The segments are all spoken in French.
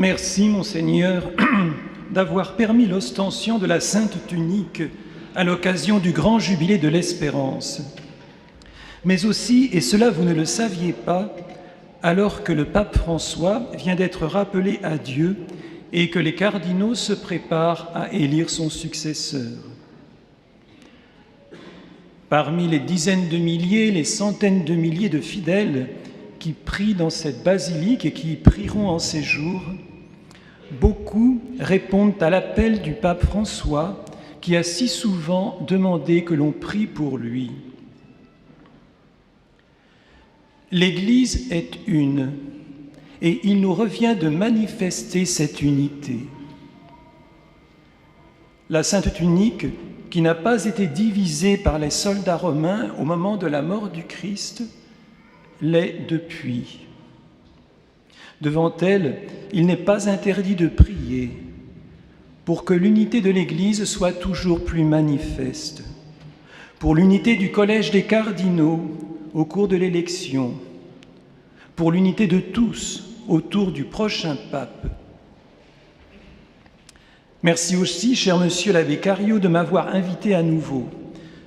Merci, Monseigneur, d'avoir permis l'ostension de la Sainte Tunique à l'occasion du grand jubilé de l'Espérance. Mais aussi, et cela vous ne le saviez pas, alors que le pape François vient d'être rappelé à Dieu et que les cardinaux se préparent à élire son successeur. Parmi les dizaines de milliers, les centaines de milliers de fidèles qui prient dans cette basilique et qui y prieront en ces jours, beaucoup répondent à l'appel du pape François qui a si souvent demandé que l'on prie pour lui. L'Église est une, et il nous revient de manifester cette unité. La Sainte Tunique, qui n'a pas été divisée par les soldats romains au moment de la mort du Christ, l'est depuis. Devant elle, il n'est pas interdit de prier pour que l'unité de l'Église soit toujours plus manifeste, pour l'unité du collège des cardinaux au cours de l'élection, pour l'unité de tous autour du prochain pape. Merci aussi, cher monsieur l'abbé Cario, de m'avoir invité à nouveau.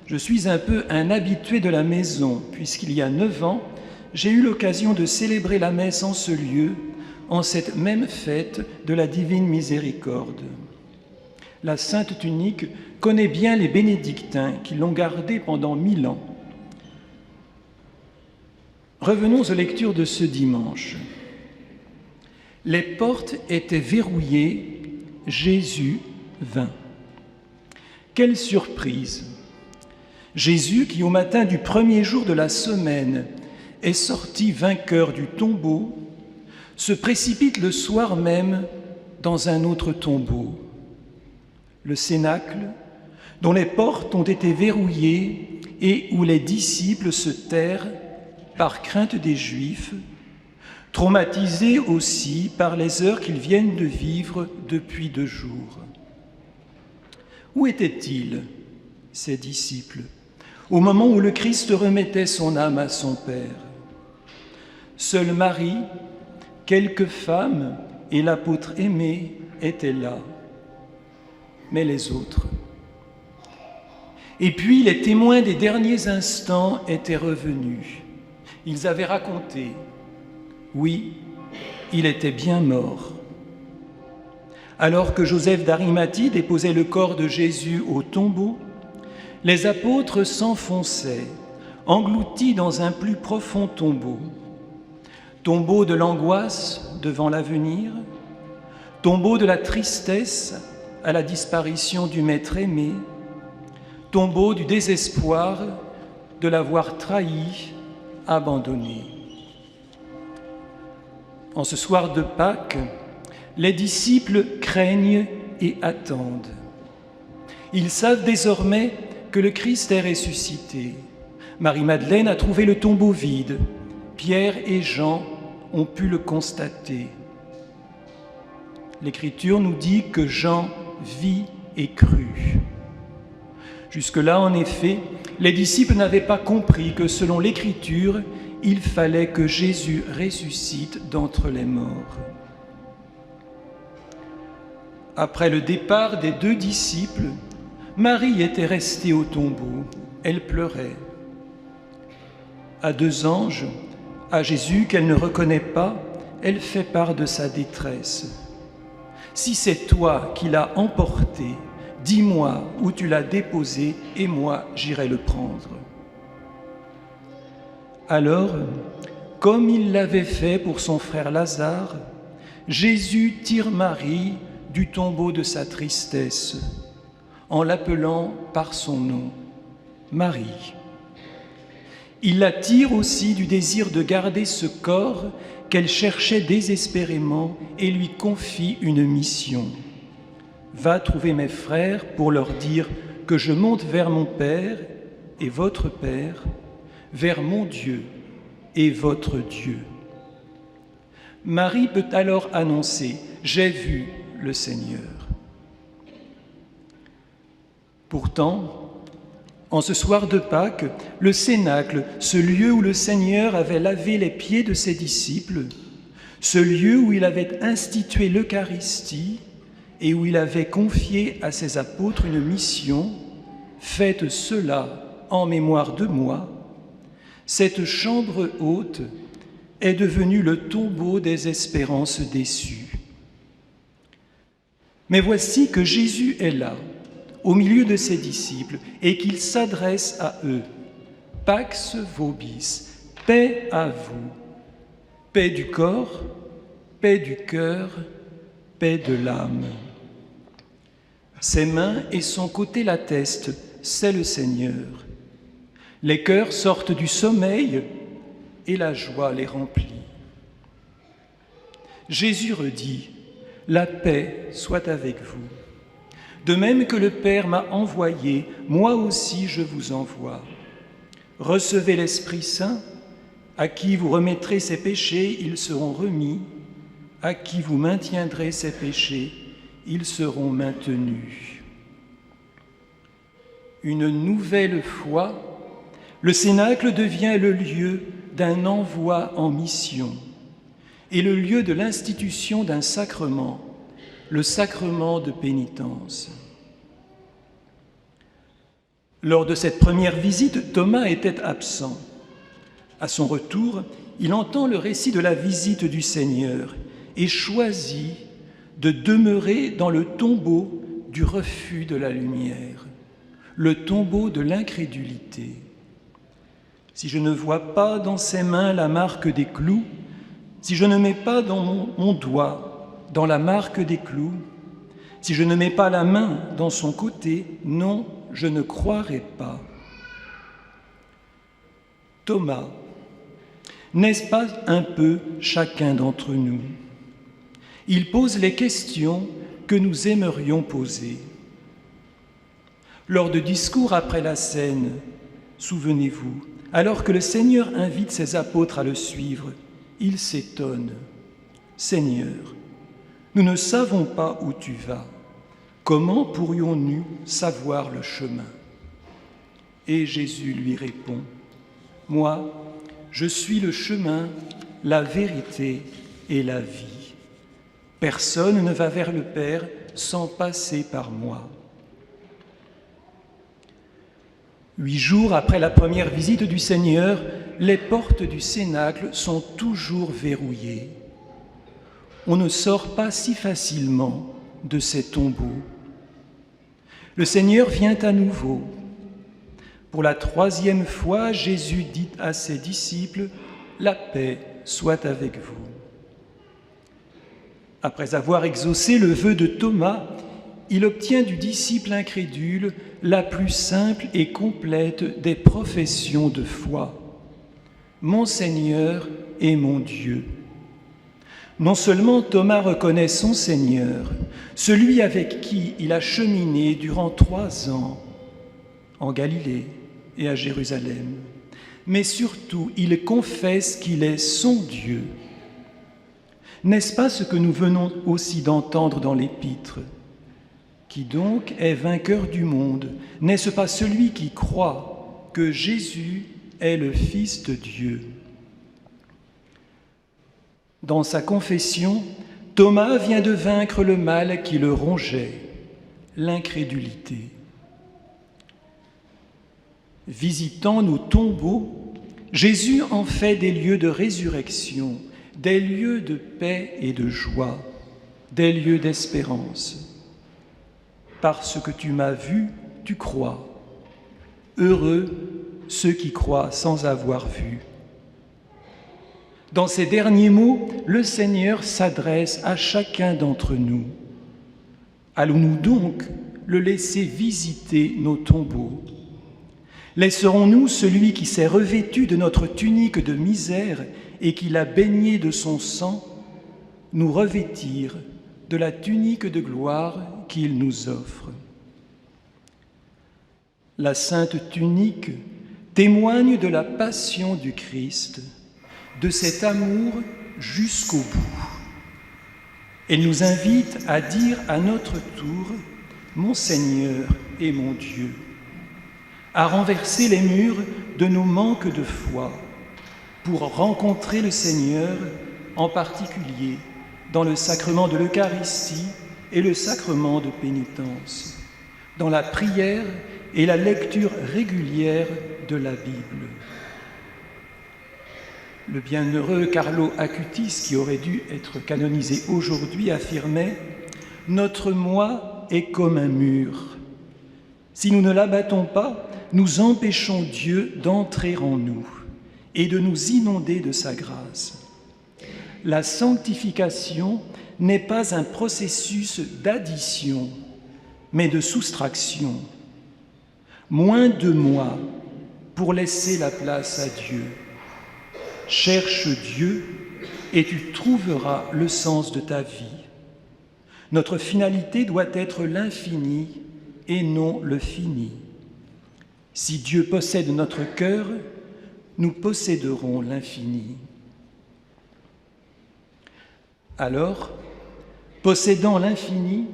Je suis un peu un habitué de la maison, puisqu'il y a 9 ans, j'ai eu l'occasion de célébrer la messe en ce lieu, en cette même fête de la Divine Miséricorde. La Sainte Tunique connaît bien les bénédictins qui l'ont gardée pendant 1000 ans. Revenons aux lectures de ce dimanche. Les portes étaient verrouillées, Jésus vint. Quelle surprise! Jésus, qui au matin du premier jour de la semaine est sorti vainqueur du tombeau, se précipite le soir même dans un autre tombeau, le Cénacle, dont les portes ont été verrouillées et où les disciples se terrent par crainte des Juifs, traumatisés aussi par les heures qu'ils viennent de vivre depuis 2 jours. Où étaient-ils, ces disciples, au moment où le Christ remettait son âme à son Père? Seule Marie, quelques femmes et l'apôtre aimé étaient là, mais les autres. Et puis les témoins des derniers instants étaient revenus. Ils avaient raconté, oui, il était bien mort. Alors que Joseph d'Arimathie déposait le corps de Jésus au tombeau, les apôtres s'enfonçaient, engloutis dans un plus profond tombeau. Tombeau de l'angoisse devant l'avenir, tombeau de la tristesse à la disparition du Maître aimé, tombeau du désespoir de l'avoir trahi, abandonné. En ce soir de Pâques, les disciples craignent et attendent. Ils savent désormais que le Christ est ressuscité. Marie-Madeleine a trouvé le tombeau vide. Pierre et Jean ont pu le constater. L'Écriture nous dit que Jean vit et crut. Jusque-là, en effet, les disciples n'avaient pas compris que selon l'Écriture, il fallait que Jésus ressuscite d'entre les morts. Après le départ des 2 disciples, Marie était restée au tombeau. Elle pleurait. À 2 anges, à Jésus qu'elle ne reconnaît pas, elle fait part de sa détresse. « Si c'est toi qui l'as emporté, dis-moi où tu l'as déposé et moi j'irai le prendre. » Alors, comme il l'avait fait pour son frère Lazare, Jésus tire Marie du tombeau de sa tristesse en l'appelant par son nom, Marie. Il la tire aussi du désir de garder ce corps qu'elle cherchait désespérément et lui confie une mission. « Va trouver mes frères pour leur dire que je monte vers mon Père et votre Père, vers mon Dieu et votre Dieu. » Marie peut alors annoncer « J'ai vu le Seigneur ». Pourtant, en ce soir de Pâques, le Cénacle, ce lieu où le Seigneur avait lavé les pieds de ses disciples, ce lieu où il avait institué l'Eucharistie et où il avait confié à ses apôtres une mission, « Faites cela en mémoire de moi », cette chambre haute est devenue le tombeau des espérances déçues. Mais voici que Jésus est là, au milieu de ses disciples, et qu'il s'adresse à eux. « Pax vobis » paix à vous, paix du corps, paix du cœur, paix de l'âme. Ses mains et son côté l'attestent, c'est le Seigneur. Les cœurs sortent du sommeil et la joie les remplit. Jésus redit, « La paix soit avec vous. De même que le Père m'a envoyé, moi aussi je vous envoie. Recevez l'Esprit Saint. À qui vous remettrez ses péchés, ils seront remis. À qui vous maintiendrez ses péchés, ils seront maintenus. » Une nouvelle fois, le Cénacle devient le lieu d'un envoi en mission et le lieu de l'institution d'un sacrement, le sacrement de pénitence. Lors de cette première visite, Thomas était absent. À son retour, il entend le récit de la visite du Seigneur et choisit de demeurer dans le tombeau du refus de la lumière, le tombeau de l'incrédulité. Si je ne vois pas dans ses mains la marque des clous, si je ne mets pas dans mon doigt dans la marque des clous, si je ne mets pas la main dans son côté, non, je ne croirai pas. Thomas, n'est-ce pas un peu chacun d'entre nous? Il pose les questions que nous aimerions poser. Lors de discours après la scène, souvenez-vous, alors que le Seigneur invite ses apôtres à le suivre, il s'étonne. « Seigneur, nous ne savons pas où tu vas. Comment pourrions-nous savoir le chemin ?» Et Jésus lui répond, « Moi, je suis le chemin, la vérité et la vie. Personne ne va vers le Père sans passer par moi. » 8 jours après la première visite du Seigneur, les portes du Cénacle sont toujours verrouillées. On ne sort pas si facilement de ces tombeaux. Le Seigneur vient à nouveau. Pour la 3e fois, Jésus dit à ses disciples, « La paix soit avec vous. » Après avoir exaucé le vœu de Thomas, il obtient du disciple incrédule la plus simple et complète des professions de foi. « Mon Seigneur et mon Dieu ». Non seulement Thomas reconnaît son Seigneur, celui avec qui il a cheminé durant 3 ans en Galilée et à Jérusalem, mais surtout il confesse qu'il est son Dieu. N'est-ce pas ce que nous venons aussi d'entendre dans l'Épître ? Qui donc est vainqueur du monde? N'est-ce pas celui qui croit que Jésus est le Fils de Dieu? Dans sa confession, Thomas vient de vaincre le mal qui le rongeait, l'incrédulité. Visitant nos tombeaux, Jésus en fait des lieux de résurrection, des lieux de paix et de joie, des lieux d'espérance. Parce que tu m'as vu, tu crois. Heureux ceux qui croient sans avoir vu. Dans ces derniers mots, le Seigneur s'adresse à chacun d'entre nous. Allons-nous donc le laisser visiter nos tombeaux? Laisserons-nous celui qui s'est revêtu de notre tunique de misère et qui l'a baigné de son sang nous revêtir de la tunique de gloire qu'il nous offre? La sainte tunique témoigne de la passion du Christ, de cet amour jusqu'au bout. Elle nous invite à dire à notre tour « Mon Seigneur et mon Dieu », à renverser les murs de nos manques de foi pour rencontrer le Seigneur en particulier dans le sacrement de l'Eucharistie et le sacrement de pénitence, dans la prière et la lecture régulière de la Bible. Le bienheureux Carlo Acutis, qui aurait dû être canonisé aujourd'hui, affirmait « Notre moi est comme un mur. Si nous ne l'abattons pas, nous empêchons Dieu d'entrer en nous et de nous inonder de sa grâce. La sanctification n'est pas un processus d'addition, mais de soustraction. Moins de moi pour laisser la place à Dieu. Cherche Dieu et tu trouveras le sens de ta vie. Notre finalité doit être l'infini et non le fini. Si Dieu possède notre cœur, nous posséderons l'infini. Alors, possédant l'infini,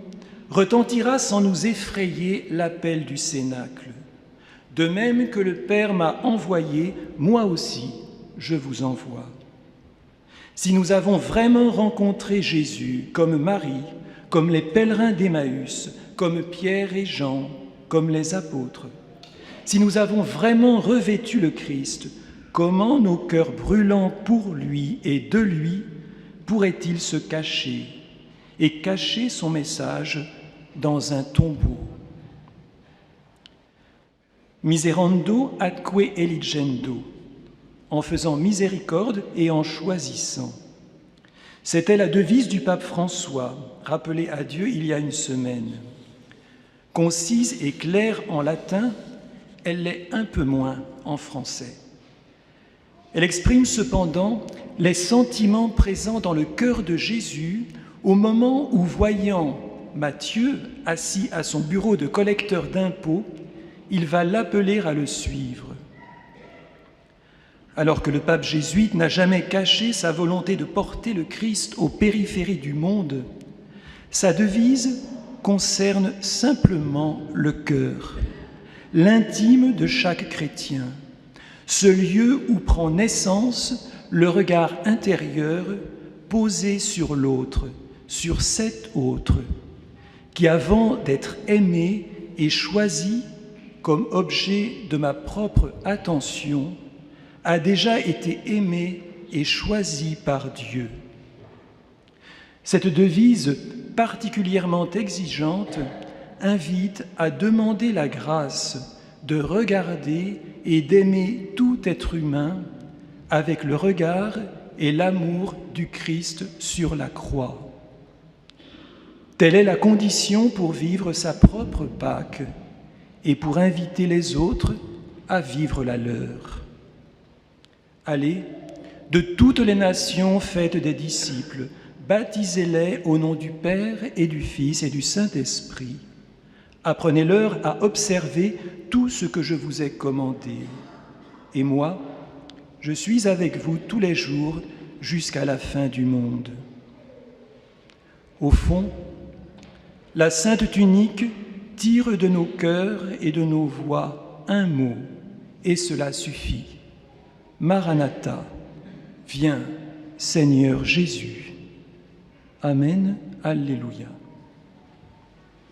retentira sans nous effrayer l'appel du Cénacle. De même que le Père m'a envoyé, moi aussi, je vous envoie. Si nous avons vraiment rencontré Jésus comme Marie, comme les pèlerins d'Emmaüs, comme Pierre et Jean, comme les apôtres, si nous avons vraiment revêtu le Christ, comment nos cœurs brûlants pour lui et de lui pourraient-ils se cacher et cacher son message dans un tombeau? Miserando atque eligendo, en faisant miséricorde et en choisissant. C'était la devise du pape François, rappelée à Dieu il y a une semaine. Concise et claire en latin, elle l'est un peu moins en français. Elle exprime cependant les sentiments présents dans le cœur de Jésus au moment où, voyant Matthieu assis à son bureau de collecteur d'impôts, il va l'appeler à le suivre. Alors que le pape jésuite n'a jamais caché sa volonté de porter le Christ aux périphéries du monde, sa devise concerne simplement le cœur, l'intime de chaque chrétien, ce lieu où prend naissance le regard intérieur posé sur l'autre, sur cet autre, qui avant d'être aimé et choisi comme objet de ma propre attention, a déjà été aimé et choisi par Dieu. Cette devise particulièrement exigeante invite à demander la grâce de regarder et d'aimer tout être humain avec le regard et l'amour du Christ sur la croix. Telle est la condition pour vivre sa propre Pâque et pour inviter les autres à vivre la leur. Allez, de toutes les nations, faites des disciples, baptisez-les au nom du Père et du Fils et du Saint-Esprit. Apprenez-leur à observer tout ce que je vous ai commandé. Et moi, je suis avec vous tous les jours jusqu'à la fin du monde. Au fond, la Sainte Tunique tire de nos cœurs et de nos voix un mot, et cela suffit. Maranatha, viens, Seigneur Jésus. Amen, Alléluia.